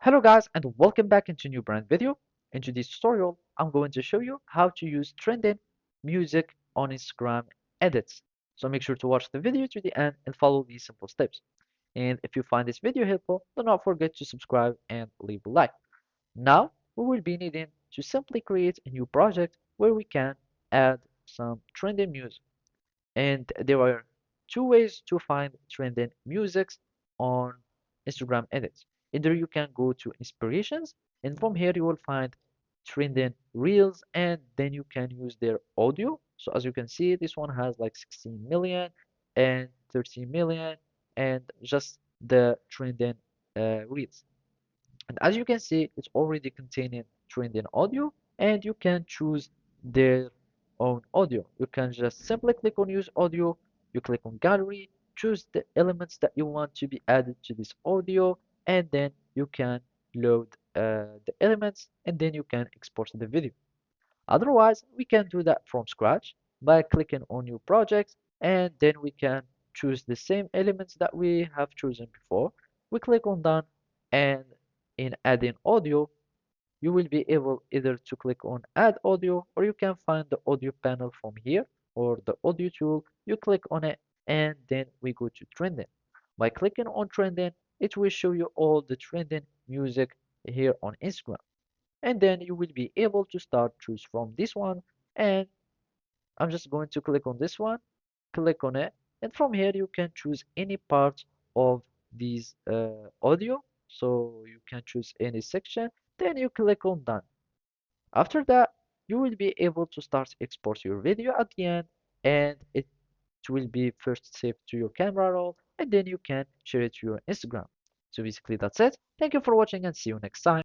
Hello guys and welcome back into a new brand video. In today's tutorial, I'm going to show you how to use trending music on Instagram edits. So make sure to watch the video to the end and follow these simple steps. And if you find this video helpful, do not forget to subscribe and leave a like. Now, we will be needing to simply create a new project where we can add some trending music. And there are two ways to find trending musics on Instagram edits. Either you can go to inspirations, and from here you will find trending reels, and then you can use their audio. So as you can see, this one has like 16 million and 13 million, and just the trending reels. And as you can see, it's already containing trending audio, and you can choose their own audio. You can just simply click on use audio, you click on gallery, choose the elements that you want to be added to this audio, and then you can load the elements, and then you can export the video. Otherwise, we can do that from scratch by clicking on new projects, and then we can choose the same elements that we have chosen before. We click on done, and in adding audio, you will be able either to click on add audio, or you can find the audio panel from here or the audio tool. You click on it, and then we go to trending. By clicking on trending, it will show you all the trending music here on Instagram, and then you will be able to start choose from this one. And I'm just going to click on this one, click on it, and from here you can choose any part of these audio. So you can choose any section, then you click on done. After that, you will be able to start export your video at the end, and it will be first saved to your camera roll, and then you can share it to your Instagram. So basically that's it. Thank you for watching and see you next time.